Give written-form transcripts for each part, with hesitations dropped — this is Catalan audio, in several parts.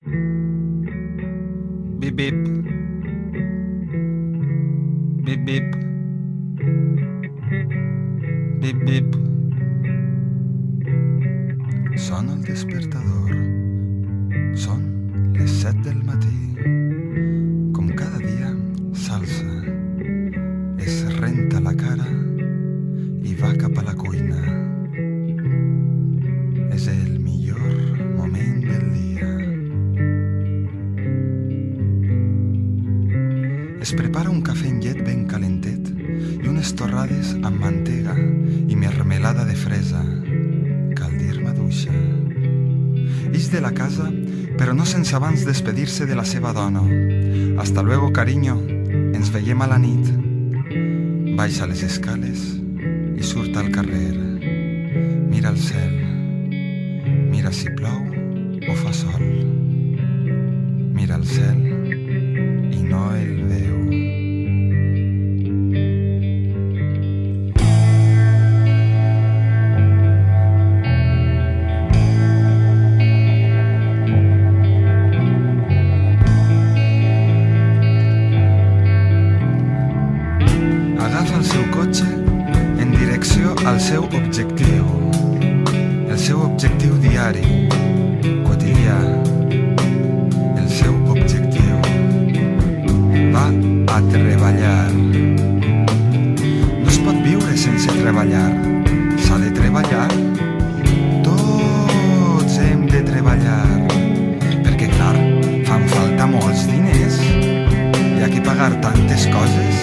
Bip, bip. Bip, bip. Bip, bip. Sona el despertador. Són les 7 del matí. Com cada dia, s'alça, es renta la cara i va cap a la cuina. És el millor moment del dia. Es prepara un cafè amb llet ben calentet i unes torrades amb mantega i mermelada de fresa. Cal dir maduixa. Ix de la casa, però no sense abans despedir-se de la seva dona. Hasta luego, cariño. Ens veiem a la nit. Baixa les escales i surt al carrer. Mira el cel. Mira si plou o fa sol. Mira el cel i no el veu. Agafa el seu cotxe en direcció al seu objectiu. El seu objectiu diari, quotidià. El seu objectiu. Va a treballar. No es pot viure sense treballar. S'ha de treballar. Tots hem de treballar. Perquè, clar, fan falta molts diners. Hi ha que pagar tantes coses.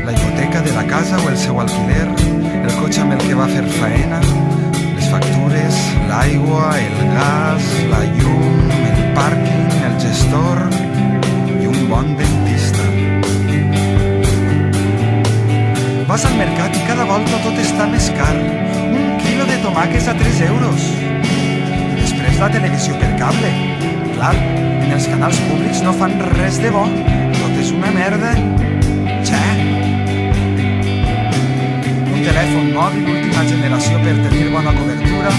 La hipoteca de la casa o el seu alquiler, el cotxe amb el que va fer faena, les factures, l'aigua, el gas, la llum, el pàrquing, el gestor i un bon dentista. Vas al mercat i cada volta tot està més car. Un quilo de tomàquets a 3 euros. I després la televisió per cable. Clar, en els canals públics no fan res de bo. Tot és una merda. Txè! Un telèfon mòbil última generació per tenir bona cobertura,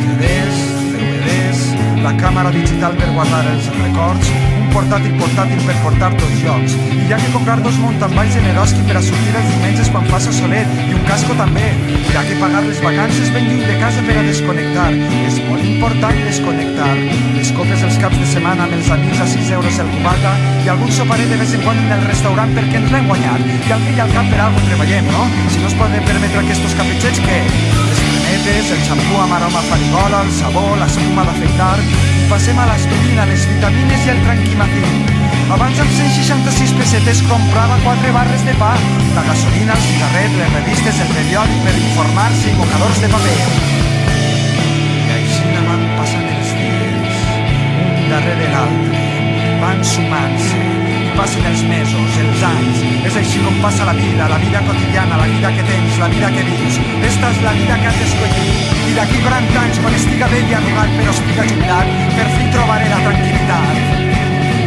CDs, DVDs, la càmera digital per guardar els records, un portàtil per portar tots jocs. I hi ha que comprar 2 mountain bikes en Eroski per a sortir els diumenges quan faça solet, i un casco també. Hi ha que pagar les vacances ben lluny de casa per a desconnectar. És molt important desconnectar. Les copes els caps de setmana amb els amics a 6 euros el cubata i algun soparet de vez en quan en el restaurant perquè ens l'hem guanyat. I al fi i al cap per algo treballem, no? Si no es poden permetre aquests capritxets, què? Les cremetes, el xampú amb aroma farigola, el sabó, l'espuma d'afeitar. I passem a l'aspirina, les vitamines i el tranquimacin. Abans amb 166 pessetes comprava 4 barres de pa, la gasolina, el cigarret, les revistes, el periòdic per informar-se i mocadors de paper. I així van passant els dies, un darrere l'altre, van sumant-se, i passen els mesos, els anys. És així com passa la vida quotidiana, la vida que tens, la vida que vius. Esta és la vida que has d'escollir. I d'aquí 40 anys, quan estiga vell i arrugat però estiga jubilat, per fi trobaré la tranquil·litat.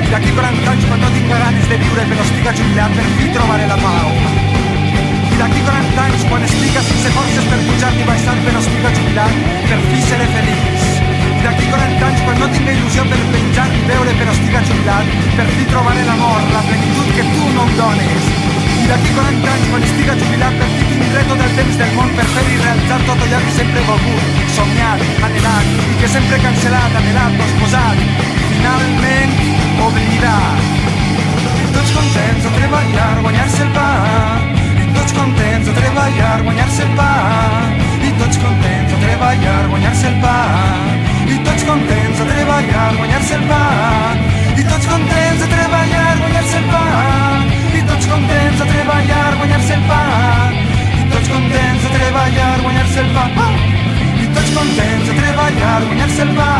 I d'aquí 40 anys, quan no tinga ganes de viure però estiga jubilat, per fi trobaré la pau. I d'aquí 40 anys, quan estiga sense forces per pujar ni baixar però estiga jubilat, per fi seré feliç. I d'aquí 40 anys, quan no tinga il·lusió per penjar ni veure però estiga jubilat, per fi trobaré l'amor, la plenitud que tu no em dones. I d'aquí 40 anys, quan estiga jubilat, per fi tindré tot el temps del món per fer i realitzar tot allò que sempre he volgut, somiat, anhelat, i que sempre he cancel·lat, anhelat, posposat, i finalment oblidat. I tots contents a treballar, guanyar-se el pa. I tots contents a treballar, guanyar-se el pa. I tots contents a treballar, guanyar-se el pa. I tots contents a treballar, guanyar-se el pa. I tots contents a treballar, guanyar-se el pa. I tots contents a treballar, guanyar-se el pa. I tots contents a treballar, guanyar-se el pa. I tots contents a treballar, guanyar-se el pa.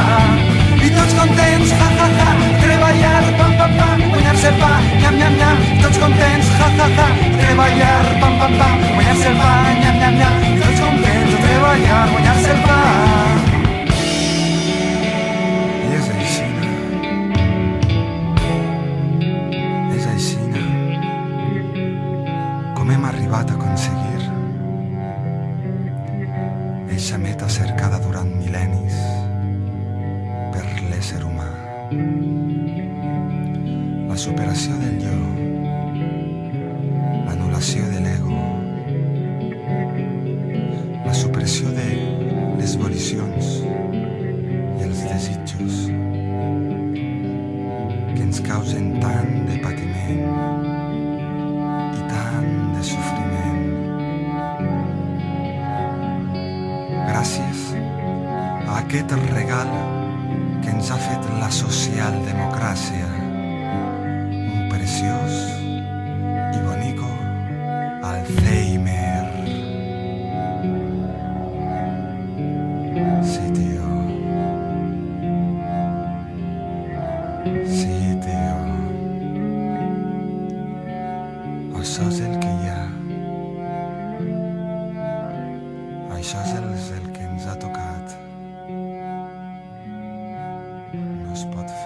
I tots contents, ha ha ha, treballar, pam pam pam, guanyar-se el pa, nyam nyam nyam. I tots contents, ha ha ha, treballar, pam pam pam, guanyar-se el pa, nyam nyam nyam. I tots contents a treballar, guanyar-se el pa. I és aixina. És aixina. Com hem arribat a aconseguir eixa meta cercada durant mil·lennis La superació del jo, l'anul·lació de l'ego, la supressió de les volicions i els desitjos que ens causen tant de patiment i tant de sofriment. Gràcies a aquest regal que ens ha fet la socialdemocràcia, un preciós i bonico Alzheimer. Sí, tio. Sí, tio. Això és el que hi ha. Això és el que ens ha tocat. No es pot fer.